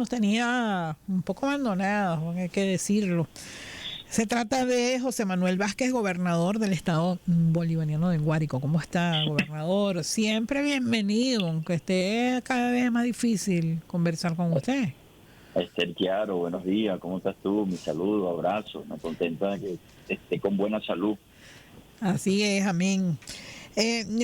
nos tenía un poco abandonados, hay que decirlo. Se trata de José Manuel Vázquez, gobernador del estado bolivariano de Guárico. ¿Cómo está, gobernador? Siempre bienvenido, aunque esté cada vez más difícil conversar con usted. Esther Chiaro, buenos días, ¿cómo estás tú? Mi saludo, abrazo, me contenta de que esté con buena salud. Así es, amén.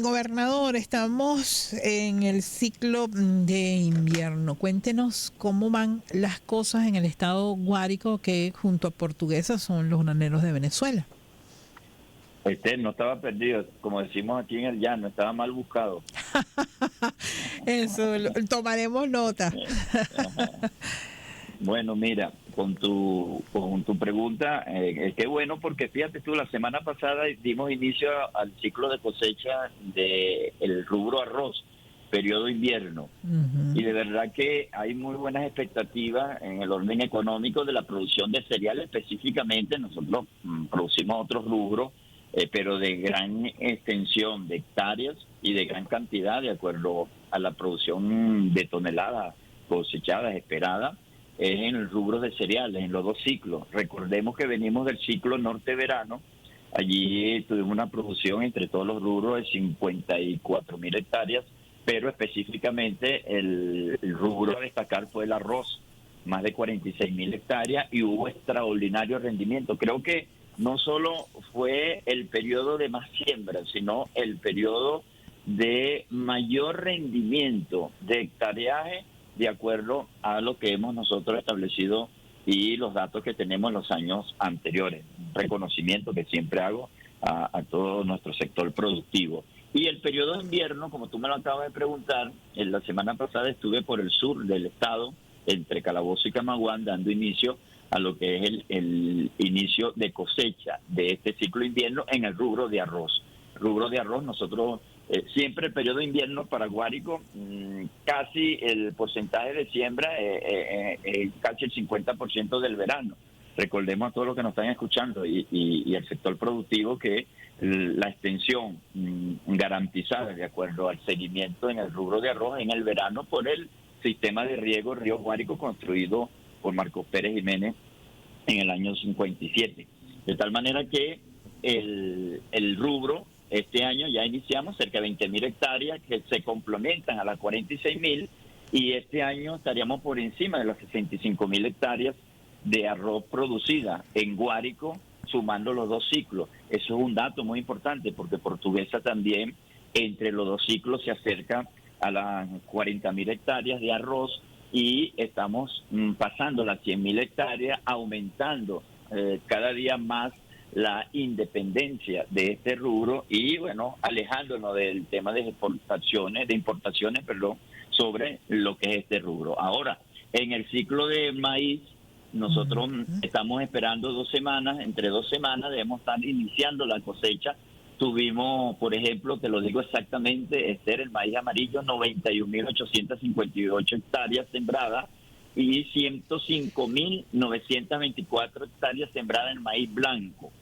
Gobernador, estamos en el ciclo de invierno. Cuéntenos cómo van las cosas en el estado Guárico, que junto a Portuguesa son los graneros de Venezuela. Esther, no estaba perdido, como decimos aquí en el llano, estaba mal buscado. Eso, tomaremos nota. Bueno, mira, con tu pregunta, qué bueno porque fíjate tú, la semana pasada dimos inicio al ciclo de cosecha del rubro arroz, periodo invierno. Y de verdad que hay muy buenas expectativas en el orden económico de la producción de cereal. Específicamente nosotros producimos otros rubros, pero de gran extensión de hectáreas y de gran cantidad de acuerdo a la producción de toneladas cosechadas esperadas, es en el rubro de cereales, en los dos ciclos. Recordemos que venimos del ciclo norte-verano. Allí tuvimos una producción entre todos los rubros de 54.000 hectáreas, pero específicamente el rubro a destacar fue el arroz, más de 46.000 hectáreas, y hubo extraordinario rendimiento. Creo que no solo fue el periodo de más siembra, sino el periodo de mayor rendimiento de hectareaje de acuerdo a lo que hemos nosotros establecido y los datos que tenemos en los años anteriores. Un reconocimiento que siempre hago a todo nuestro sector productivo. Y el periodo de invierno, como tú me lo acabas de preguntar, en la semana pasada estuve por el sur del estado, entre Calabozo y Camaguán, dando inicio a lo que es el inicio de cosecha de este ciclo de invierno en el rubro de arroz. Rubro de arroz, nosotros siempre el periodo de invierno para Guárico, casi el porcentaje de siembra es casi el 50% del verano. Recordemos a todos los que nos están escuchando y el sector productivo que la extensión garantizada de acuerdo al seguimiento en el rubro de arroz en el verano por el sistema de riego Río Guárico construido por Marcos Pérez Jiménez en el año 57. De tal manera que el rubro, este año ya iniciamos cerca de 20.000 hectáreas que se complementan a las 46.000 y este año estaríamos por encima de las 65.000 hectáreas de arroz producida en Guárico, sumando los dos ciclos. Eso es un dato muy importante porque Portuguesa también entre los dos ciclos se acerca a las 40.000 hectáreas de arroz y estamos pasando las 100.000 hectáreas, aumentando cada día más la independencia de este rubro y bueno, alejándonos del tema de importaciones, sobre lo que es este rubro. Ahora, en el ciclo de maíz, nosotros estamos esperando 2 semanas, entre 2 semanas debemos estar iniciando la cosecha. Tuvimos, por ejemplo, te lo digo exactamente, Esther, el maíz amarillo, 91.858 hectáreas sembradas y 105.924 hectáreas sembradas en maíz blanco,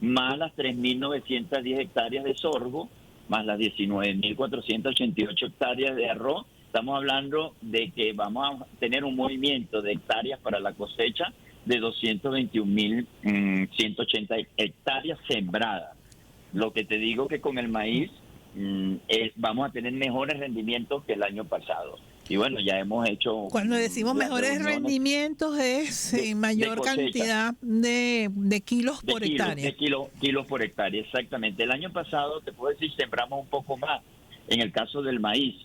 más las 3.910 hectáreas de sorgo, más las 19.488 hectáreas de arroz. Estamos hablando de que vamos a tener un movimiento de hectáreas para la cosecha de 221.180 hectáreas sembradas. Lo que te digo que con el maíz vamos a tener mejores rendimientos que el año pasado. Y bueno, ya hemos hecho Cuando decimos las mejores reuniones rendimientos es de mayor cosecha, cantidad de kilos por hectárea. kilos por hectárea, exactamente. El año pasado, te puedo decir, sembramos un poco más en el caso del maíz,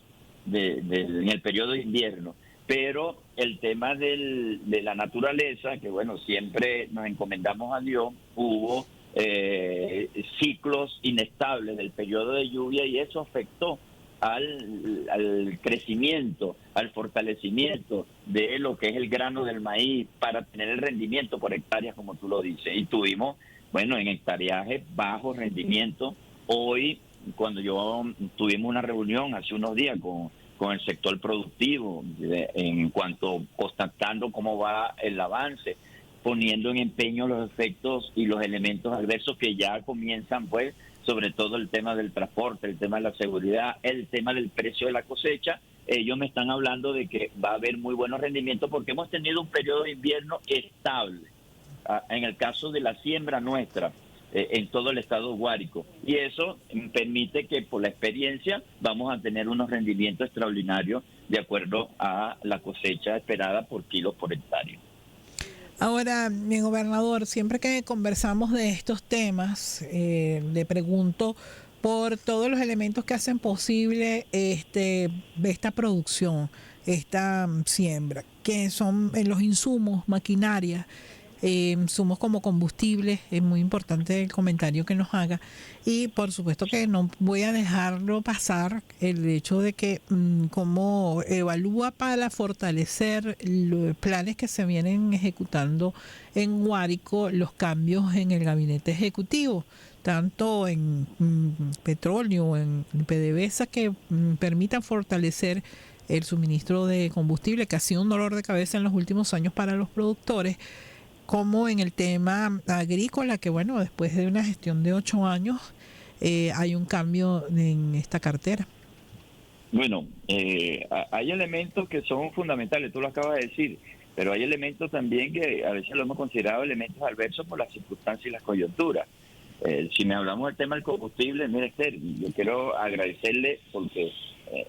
en el periodo de invierno. Pero el tema de la naturaleza, que bueno, siempre nos encomendamos a Dios, hubo ciclos inestables del periodo de lluvia y eso afectó al crecimiento, al fortalecimiento de lo que es el grano del maíz para tener el rendimiento por hectáreas, como tú lo dices. Y tuvimos, bueno, en hectareaje bajo rendimiento. Hoy, cuando tuvimos una reunión hace unos días con el sector productivo, en cuanto constatando cómo va el avance, poniendo en empeño los efectos y los elementos adversos que ya comienzan pues sobre todo el tema del transporte, el tema de la seguridad, el tema del precio de la cosecha. Ellos me están hablando de que va a haber muy buenos rendimientos porque hemos tenido un periodo de invierno estable. En el caso de la siembra nuestra, en todo el estado Guárico. Y eso permite que por la experiencia vamos a tener unos rendimientos extraordinarios de acuerdo a la cosecha esperada por kilo por hectárea. Ahora, mi gobernador, siempre que conversamos de estos temas, le pregunto por todos los elementos que hacen posible esta producción, esta siembra, que son los insumos, maquinaria, insumos como combustible. Es muy importante el comentario que nos haga. Y por supuesto que no voy a dejarlo pasar el hecho de que cómo evalúa para fortalecer los planes que se vienen ejecutando en Guárico, los cambios en el gabinete ejecutivo, tanto en petróleo, en PDVSA, que permitan fortalecer el suministro de combustible, que ha sido un dolor de cabeza en los últimos años para los productores, como en el tema agrícola, que bueno, después de una gestión de 8 años, hay un cambio en esta cartera. Bueno, hay elementos que son fundamentales, tú lo acabas de decir, pero hay elementos también que a veces lo hemos considerado elementos adversos por las circunstancias y las coyunturas. Si me hablamos del tema del combustible, mire, Esther, yo quiero agradecerle porque,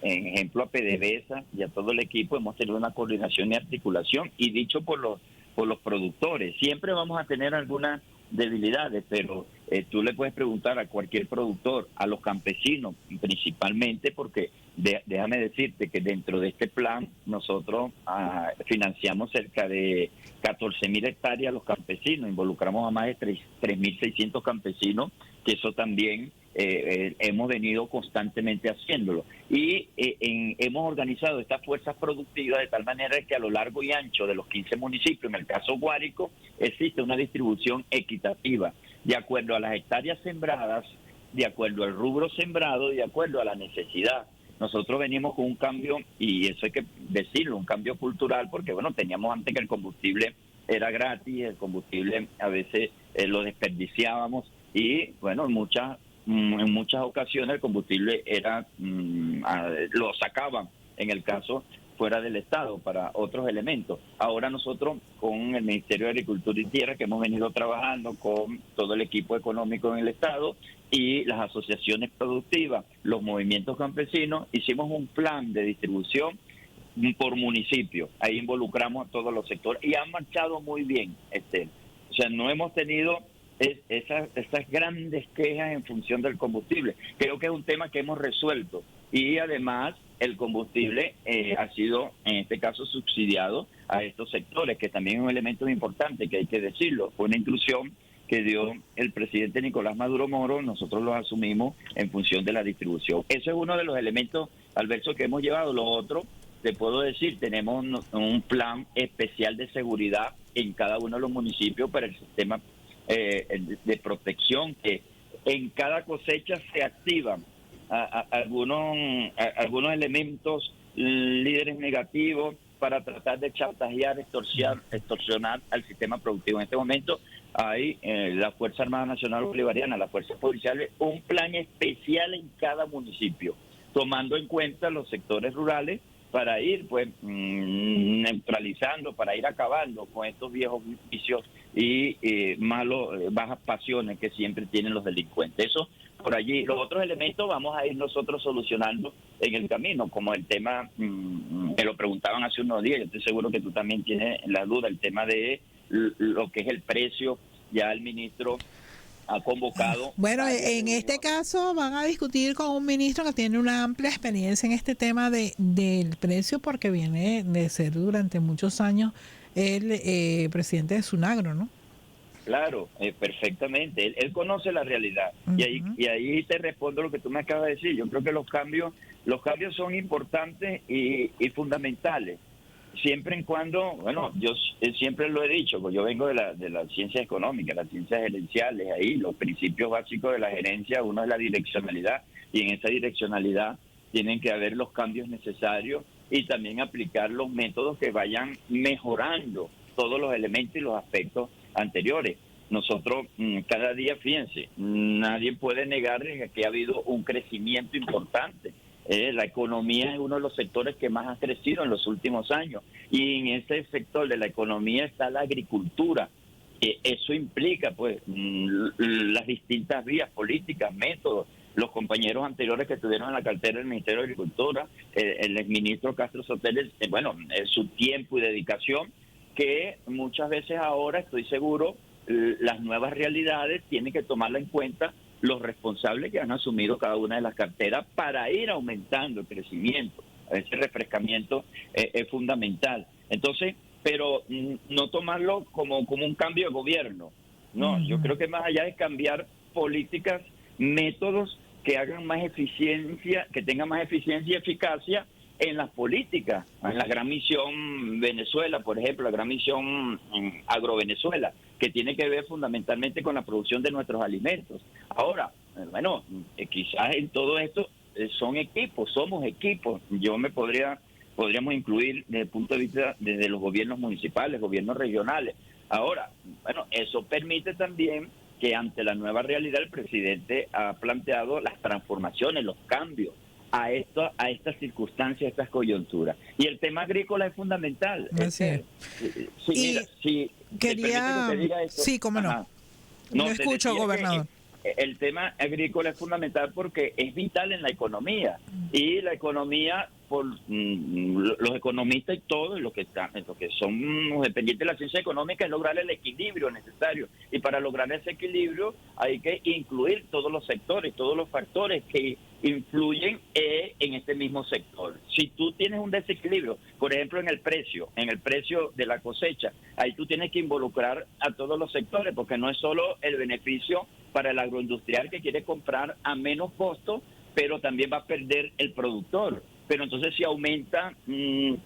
en ejemplo, a PDVSA y a todo el equipo hemos tenido una coordinación y articulación, y dicho por los productores. Siempre vamos a tener algunas debilidades, pero tú le puedes preguntar a cualquier productor, a los campesinos principalmente, porque déjame decirte que dentro de este plan nosotros financiamos cerca de 14.000 hectáreas a los campesinos, involucramos a más de 3.600 campesinos, que eso también hemos venido constantemente haciéndolo. Y hemos organizado estas fuerzas productivas de tal manera que a lo largo y ancho de los 15 municipios, en el caso Guárico, existe una distribución equitativa, de acuerdo a las hectáreas sembradas, de acuerdo al rubro sembrado, de acuerdo a la necesidad. Nosotros venimos con un cambio, y eso hay que decirlo, un cambio cultural, porque bueno, teníamos antes que el combustible era gratis, el combustible a veces lo desperdiciábamos, y bueno, en muchas ocasiones el combustible lo sacaban, en el caso fuera del Estado, para otros elementos. Ahora nosotros, con el Ministerio de Agricultura y Tierra, que hemos venido trabajando con todo el equipo económico en el Estado y las asociaciones productivas, los movimientos campesinos, hicimos un plan de distribución por municipio. Ahí involucramos a todos los sectores y han marchado muy bien, Esther. O sea, no hemos tenido esas grandes quejas en función del combustible. Creo que es un tema que hemos resuelto, y además el combustible ha sido en este caso subsidiado a estos sectores, que también es un elemento importante que hay que decirlo. Fue una inclusión que dio el presidente Nicolás Maduro Moro, nosotros lo asumimos en función de la distribución. Eso es uno de los elementos, Alberto, que hemos llevado. Lo otro, te puedo decir, tenemos un plan especial de seguridad en cada uno de los municipios para el sistema de protección, que en cada cosecha se activan algunos elementos, líderes negativos, para tratar de chantajear, extorsionar al sistema productivo. En este momento hay la Fuerza Armada Nacional Bolivariana, las fuerzas policiales, un plan especial en cada municipio, tomando en cuenta los sectores rurales, para ir pues neutralizando, para ir acabando con estos viejos vicios y bajas pasiones que siempre tienen los delincuentes. Eso por allí. Los otros elementos vamos a ir nosotros solucionando en el camino, como el tema, me lo preguntaban hace unos días, yo estoy seguro que tú también tienes la duda, el tema de lo que es el precio. Ya el ministro ha convocado. Bueno, en este caso van a discutir con un ministro que tiene una amplia experiencia en este tema del precio, porque viene de ser durante muchos años el presidente de Sunagro, ¿no? Claro, perfectamente. Él conoce la realidad. Y ahí te respondo lo que tú me acabas de decir. Yo creo que los cambios son importantes y fundamentales. Siempre en cuando, bueno, yo siempre lo he dicho, pues yo vengo de la ciencia económica, las ciencias gerenciales, ahí los principios básicos de la gerencia, uno es la direccionalidad, y en esa direccionalidad tienen que haber los cambios necesarios y también aplicar los métodos que vayan mejorando todos los elementos y los aspectos anteriores. nosotros cada día, fíjense, nadie puede negar que ha habido un crecimiento importante. La economía es uno de los sectores que más ha crecido en los últimos años, y en ese sector de la economía está la agricultura. Eso implica pues las distintas vías políticas, métodos. Los compañeros anteriores que estuvieron en la cartera del Ministerio de Agricultura, el exministro Castro Sotelo, su tiempo y dedicación, que muchas veces ahora, estoy seguro, las nuevas realidades tienen que tomarla en cuenta los responsables que han asumido cada una de las carteras para ir aumentando el crecimiento. Ese refrescamiento es fundamental. Entonces, pero no tomarlo como un cambio de gobierno. No, yo creo que más allá de cambiar políticas, métodos que hagan más eficiencia, que tengan más eficiencia y eficacia en las políticas, en la Gran Misión Venezuela, por ejemplo, la Gran Misión Agrovenezuela, que tiene que ver fundamentalmente con la producción de nuestros alimentos. Ahora, bueno, quizás en todo esto somos equipos. Podríamos incluir desde el punto de vista desde los gobiernos municipales, gobiernos regionales. Ahora, bueno, eso permite también que ante la nueva realidad el presidente ha planteado las transformaciones, los cambios a estas circunstancias, a estas coyunturas. Y el tema agrícola es fundamental. Así es. Si quería... te diga esto, sí, cómo no. No, lo escucho, gobernador. El tema agrícola es fundamental porque es vital en la economía, y la economía, por los economistas y todos los que son dependientes de la ciencia económica, es lograr el equilibrio necesario, y para lograr ese equilibrio hay que incluir todos los sectores, todos los factores que influyen en este mismo sector. Si tú tienes un desequilibrio, por ejemplo en el precio de la cosecha, ahí tú tienes que involucrar a todos los sectores, porque no es solo el beneficio para el agroindustrial que quiere comprar a menos costo, pero también va a perder el productor. Pero entonces si aumenta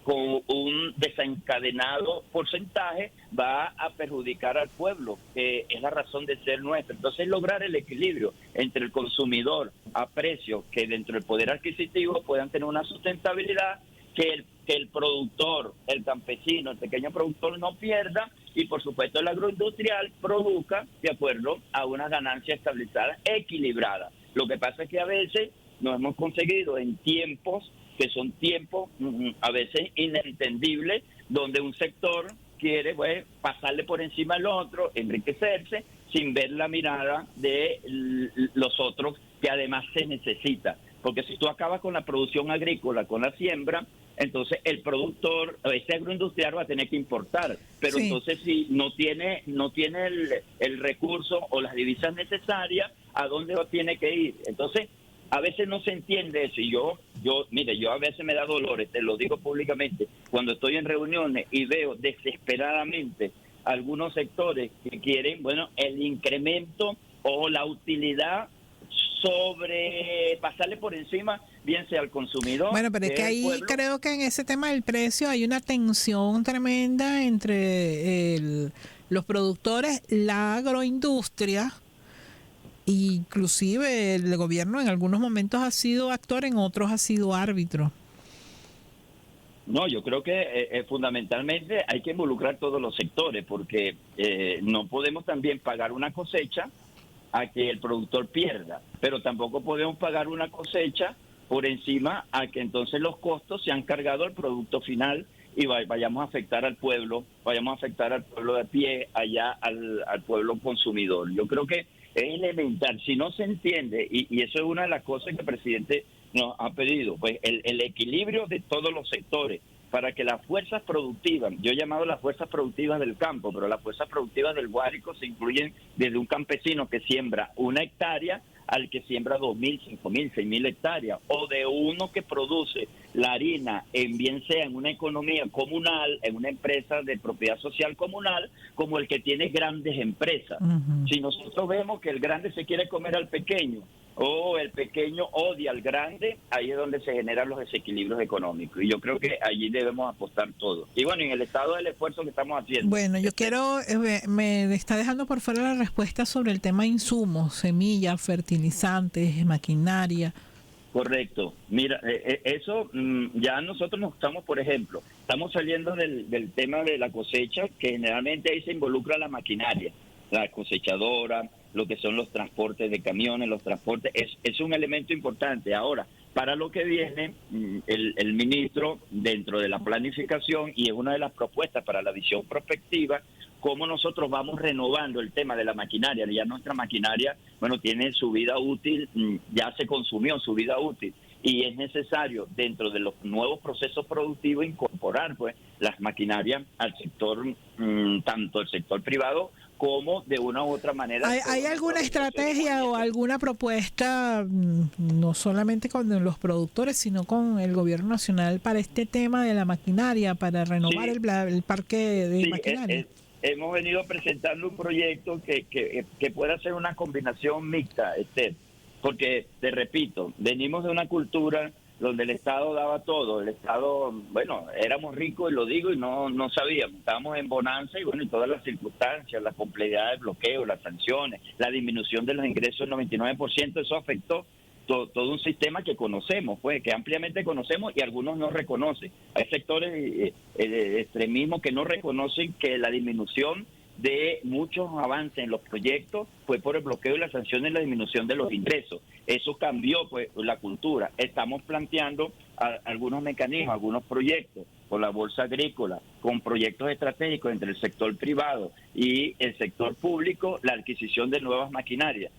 con un desencadenado porcentaje, va a perjudicar al pueblo, que es la razón de ser nuestra. Entonces lograr el equilibrio entre el consumidor a precio, que dentro del poder adquisitivo puedan tener una sustentabilidad, que el productor, el campesino, el pequeño productor no pierda, y por supuesto el agroindustrial produzca de acuerdo a una ganancia estabilizada, equilibrada. Lo que pasa es que a veces nos hemos conseguido en tiempos que son tiempos a veces inentendibles, donde un sector quiere pasarle por encima al otro, enriquecerse, sin ver la mirada de los otros que además se necesita. Porque si tú acabas con la producción agrícola, con la siembra, entonces el productor, ese agroindustrial va a tener que importar. Pero sí, entonces si no tiene el recurso o las divisas necesarias, ¿a dónde tiene que ir? Entonces, a veces no se entiende eso, y yo a veces me da dolores, te lo digo públicamente, cuando estoy en reuniones y veo desesperadamente algunos sectores que quieren, el incremento o la utilidad sobre pasarle por encima, bien sea al consumidor. Bueno, pero es que ahí creo que en ese tema del precio hay una tensión tremenda entre los productores, la agroindustria. Inclusive el gobierno en algunos momentos ha sido actor, en otros ha sido árbitro. No, yo creo que fundamentalmente hay que involucrar todos los sectores, porque no podemos también pagar una cosecha a que el productor pierda, pero tampoco podemos pagar una cosecha por encima a que entonces los costos se han cargado al producto final y vayamos a afectar al pueblo, de a pie, allá al pueblo consumidor. Yo creo que es elemental. Si no se entiende, y eso es una de las cosas que el presidente nos ha pedido, pues el equilibrio de todos los sectores, para que las fuerzas productivas, yo he llamado las fuerzas productivas del campo, pero las fuerzas productivas del Guárico se incluyen desde un campesino que siembra 1 hectárea al que siembra 2.000, 5.000, 6.000 hectáreas, o de uno que produce la harina, bien sea en una economía comunal, en una empresa de propiedad social comunal, como el que tiene grandes empresas. Uh-huh. Si nosotros vemos que el grande se quiere comer al pequeño, o el pequeño odia al grande, ahí es donde se generan los desequilibrios económicos, y yo creo que allí debemos apostar todo. Y bueno, en el estado del esfuerzo que estamos haciendo. Bueno, yo quiero, me está dejando por fuera la respuesta sobre el tema insumos, semillas, fertilizantes, maquinaria. Correcto. Mira, eso ya nosotros nos estamos, por ejemplo, estamos saliendo del tema de la cosecha, que generalmente ahí se involucra la maquinaria. la cosechadora, lo que son los transportes de camiones, los transportes, es un elemento importante. Ahora, para lo que viene, el ministro, dentro de la planificación, y es una de las propuestas para la visión prospectiva, cómo nosotros vamos renovando el tema de la maquinaria. Ya nuestra maquinaria, bueno, tiene su vida útil, ya se consumió su vida útil, y es necesario, dentro de los nuevos procesos productivos, incorporar pues las maquinarias al sector, tanto el sector privado como de una u otra manera. ¿Hay alguna estrategia o alguna propuesta, no solamente con los productores, sino con el gobierno nacional, para este tema de la maquinaria, para renovar el parque de maquinaria? Hemos venido presentando un proyecto que pueda ser una combinación mixta, Esther, porque, te repito, venimos de una cultura donde el Estado daba todo. El Estado, bueno, éramos ricos, y lo digo, y no sabíamos. Estábamos en bonanza, y bueno, y todas las circunstancias, la complejidad del bloqueo, las sanciones, la disminución de los ingresos del 99%, eso afectó todo un sistema que conocemos, pues, que ampliamente conocemos y algunos no reconocen. Hay sectores de extremismo que no reconocen que la disminución de muchos avances en los proyectos fue por el bloqueo y las sanciones y la disminución de los ingresos. Eso cambió pues la cultura. Estamos planteando algunos mecanismos, algunos proyectos con la bolsa agrícola, con proyectos estratégicos entre el sector privado y el sector público, la adquisición de nuevas maquinarias.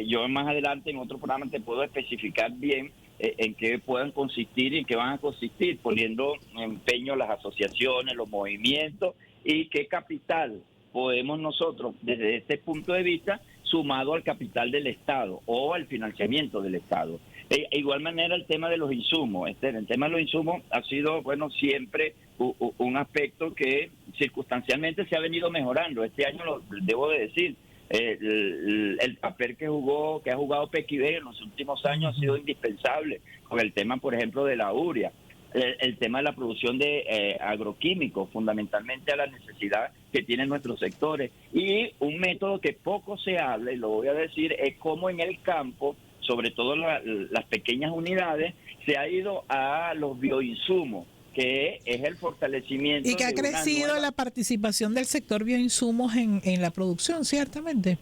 Yo más adelante en otro programa te puedo especificar bien en qué puedan consistir y en qué van a consistir, poniendo empeño las asociaciones, los movimientos, y qué capital podemos nosotros, desde este punto de vista, sumado al capital del Estado o al financiamiento del Estado. De igual manera, el tema de los insumos. El tema de los insumos ha sido, bueno, siempre un aspecto que circunstancialmente se ha venido mejorando. Este año, lo debo de decir, el papel que ha jugado PQB en los últimos años ha sido indispensable, con el tema, por ejemplo, de la urea. El tema de la producción de agroquímicos, fundamentalmente a la necesidad que tienen nuestros sectores. Y un método que poco se habla, y lo voy a decir, es cómo en el campo, sobre todo las pequeñas unidades, se ha ido a los bioinsumos, que es el fortalecimiento. Y que ha crecido la participación del sector bioinsumos en la producción, ciertamente.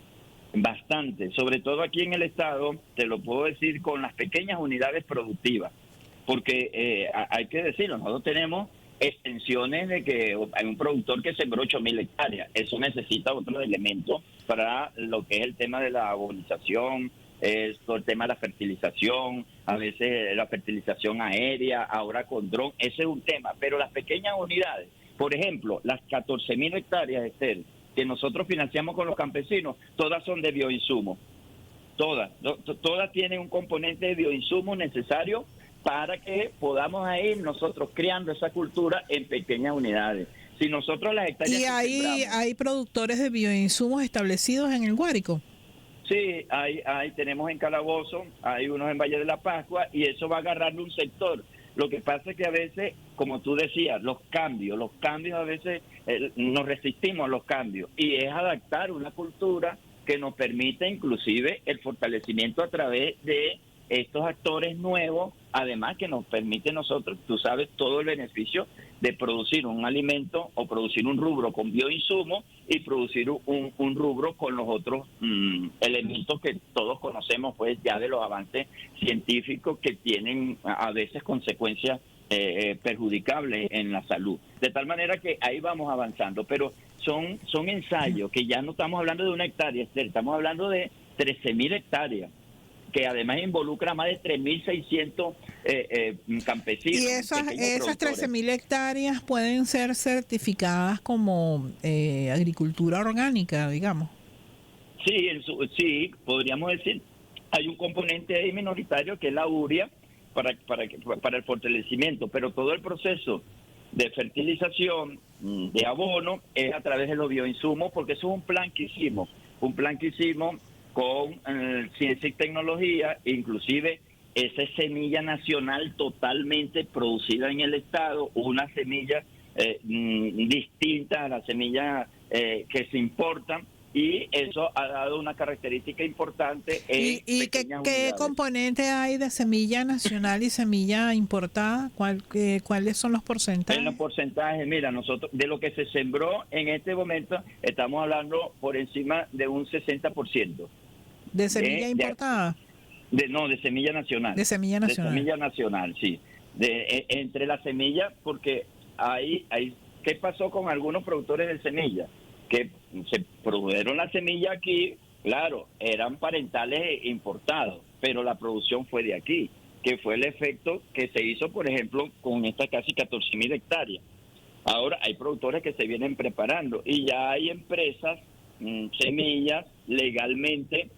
Bastante, sobre todo aquí en el Estado, te lo puedo decir, con las pequeñas unidades productivas. Porque hay que decirlo, nosotros tenemos extensiones de que hay un productor que sembró 8.000 hectáreas. Eso necesita otro elemento para lo que es el tema de la abonización, el tema de la fertilización, a veces la fertilización aérea, ahora con dron. Ese es un tema. Pero las pequeñas unidades, por ejemplo, las 14.000 hectáreas, Esther, que nosotros financiamos con los campesinos, todas son de bioinsumos. Todas tienen un componente de bioinsumo necesario para que podamos ir nosotros creando esa cultura en pequeñas unidades. Si nosotros las hectáreas... ¿Y hay productores de bioinsumos establecidos en el Guárico? Sí, tenemos en Calabozo, hay unos en Valle de la Pascua, y eso va agarrando un sector. Lo que pasa es que a veces, como tú decías, los cambios a veces nos resistimos a los cambios, y es adaptar una cultura que nos permite inclusive el fortalecimiento a través de estos actores nuevos, además que nos permite nosotros, tú sabes, todo el beneficio de producir un alimento o producir un rubro con bioinsumos y producir un rubro con los otros elementos que todos conocemos pues ya de los avances científicos, que tienen a veces consecuencias perjudicables en la salud. De tal manera que ahí vamos avanzando, pero son ensayos que ya no estamos hablando de una hectárea, estamos hablando de 13.000 hectáreas, que además involucra a más de 3.600 campesinos. ¿Y esas 13.000 hectáreas pueden ser certificadas como agricultura orgánica, digamos? Sí, podríamos decir. Hay un componente ahí minoritario que es la urea para el fortalecimiento, pero todo el proceso de fertilización, de abono, es a través de los bioinsumos, porque eso es un plan que hicimos con ciencia y tecnología, inclusive esa semilla nacional totalmente producida en el Estado, una semilla distinta a la semilla que se importa, y eso ha dado una característica importante en ¿Y qué pequeñas unidades. componente hay de semilla nacional y semilla importada? ¿Cuáles son los porcentajes? En los porcentajes, mira, nosotros de lo que se sembró en este momento estamos hablando por encima de un 60%. ¿De semilla importada? De semilla nacional. De semilla nacional. De semilla nacional, sí. Entre las semillas, porque ¿qué pasó con algunos productores de semillas? Que se produjeron la semilla aquí, claro, eran parentales importados, pero la producción fue de aquí, que fue el efecto que se hizo, por ejemplo, con estas casi 14.000 hectáreas. Ahora hay productores que se vienen preparando y ya hay empresas, semillas legalmente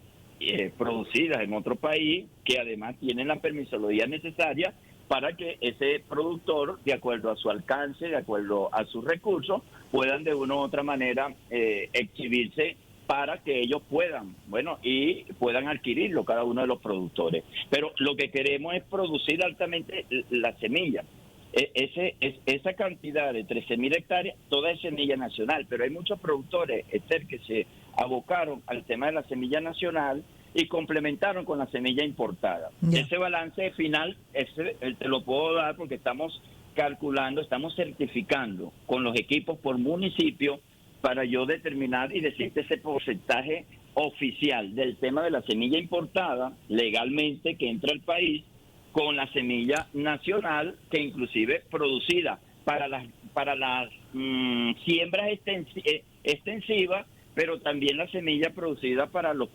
producidas en otro país, que además tienen la permisología necesaria para que ese productor, de acuerdo a su alcance, de acuerdo a sus recursos, puedan de una u otra manera exhibirse para que ellos puedan, y puedan adquirirlo cada uno de los productores. Pero lo que queremos es producir altamente la semilla. Esa cantidad de 13.000 hectáreas, toda es semilla nacional, pero hay muchos productores, Esther, que se abocaron al tema de la semilla nacional y complementaron con la semilla importada. Yeah. Ese balance final, te lo puedo dar porque estamos calculando, estamos certificando con los equipos por municipio para yo determinar y decirte ese porcentaje oficial del tema de la semilla importada legalmente que entra al país con la semilla nacional que inclusive producida para las siembras extensivas, pero también la semilla producida para las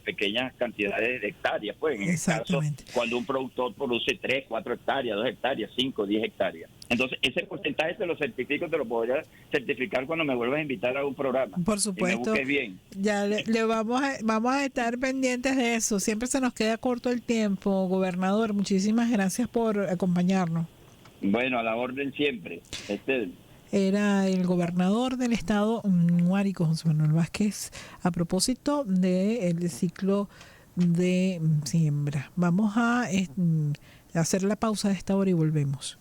pequeñas cantidades de hectáreas, pues en este caso, cuando un productor produce 3, 4 hectáreas, 2 hectáreas, 5, 10 hectáreas. Entonces, ese porcentaje te lo certifico, te lo podría certificar cuando me vuelvas a invitar a un programa. Por supuesto. Y me busques bien. Ya vamos a estar pendientes de eso. Siempre se nos queda corto el tiempo, gobernador. Muchísimas gracias por acompañarnos. Bueno, a la orden siempre. Era el gobernador del estado Guárico, José Manuel Vázquez, a propósito del ciclo de siembra. Vamos a hacer la pausa de esta hora y volvemos.